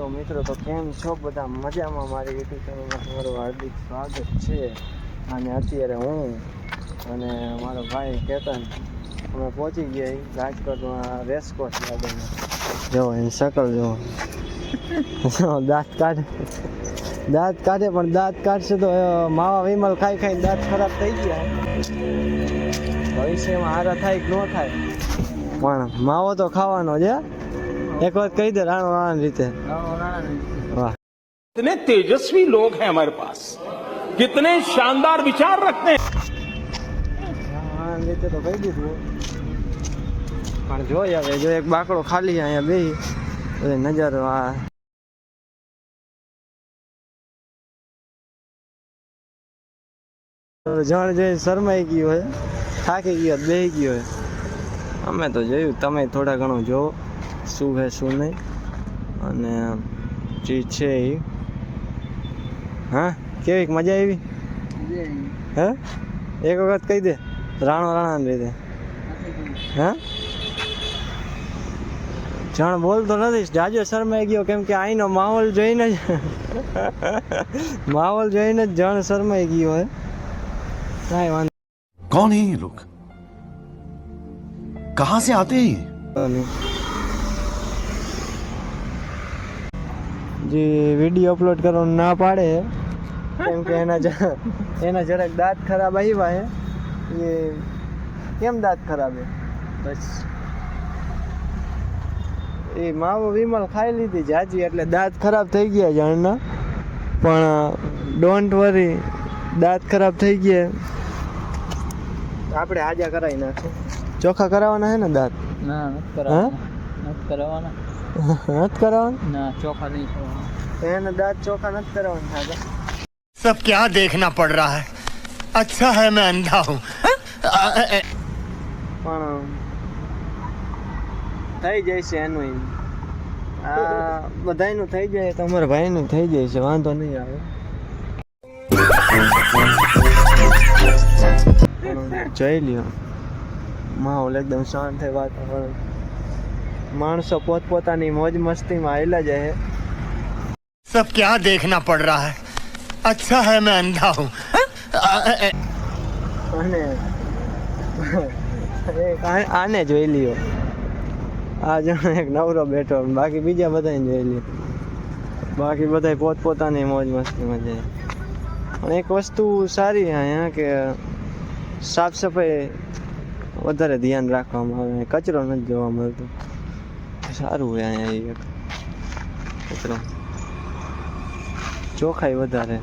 Hello મિત્રો, તો કેમ છો બધા? મજામાં? મારી યુટ્યુબ ચેનલમાં તમારું હાર્દિક સ્વાગત છે. અને અત્યારે હું અને મારો ભાઈ કેતન અમે પહોંચી ગયા રાજકોટમાં રેસકોર્સ ગાર્ડનમાં. જો એની શકલ જો દાંત કાઢે પણ દાંત કાઢશે તો માવા વિમલ ખાઈ ખાઈને દાંત ખરાબ થઈ ગયા. ભવિષ્યમાં હારા થાય કે ન થાય, પણ માવો તો ખાવાનો છે. एक बात कही दे राणो राणा रीते वाह, कितने तेजस्वी लोग हैं हमारे पास, कितने शानदार विचार रखते हैं। राणा रीते तो कही दीधું પણ જોઈ હવે જો એક બાકડો ખાલી અહીંયા બેહી નજારો આ જાણ જોઈ શરમાઈ ગયો હોય, થાકી ગયો, બેહી ગયો હોય. અમે તો જોયું, તમે થોડા ઘણું જોવો શું છે શું નહીં. અને જે છે એ હા કેવી મજા આવી હે? એક વખત કહી દે રાણો રાણા લીધે હા. જાણ બોલતો નથી, જાજો શરમાઈ ગયો, કેમ કે અહીંનો માહોલ જોઈને જ માહોલ જોઈને જ જાણ શરમાઈ ગયો હોય. કાંઈ વાંધો. कौन है ये लोग, कहां से आते हैं? જે વિડીયો અપલોડ કરવાનું ના પાડે કેમ કે એના જરાક દાંત ખરાબ આવ્યા હે. એ કેમ દાંત ખરાબ હે? બસ એ માવો વિમલ ખાઈ લીધી જાજી એટલે દાંત ખરાબ થઈ ગયા જાણના. પણ ડોન્ટ વરી, દાંત ખરાબ થઈ ગયા આપણે હાજા કરાવી નાખશું. ચોખ્ખા કરાવવાના હે ને દાંત? ના નથી કરાવવાના નથી કરાવવાના ના, ચોખા નહીં કરવાના. એને દાંત ચોખ્ખા નથી કરાવવાના હાજા. सब क्या देखना पड़ रहा है, अच्छा है मैं अंधा हूँ. પણ થઈ જાય છે એનું. આ બધાયનું થઈ જાય તો અમારા ભાઈનું થઈ જાય છે, વાંધો નહીં આવે. જોઈ લ્યો માહોલ એકદમ શાંત થાય, વાતાવરણ, માણસો પોતપોતાની મોજ મસ્તીમાં આવેલા જાય. सब क्या देखना पड़ रहा है, अच्छा है मैं अंधा हूँ. અને આને જોઈ લ્યો, આ જણ એક નવરો બેઠો, બાકી બીજા બધાને જોઈ લ્યો. બાકી બધા પોતપોતાની મોજ મસ્તીમાં જાય. પણ એક વસ્તુ સારી અહીંયા કે સાફ સફાઈ વધારે ધ્યાન રાખવામાં આવે, કચરો નથી જોવા મળતો. સારું હોય અહીંયા એક કચરો, ચોખ્ખાઈ વધારે.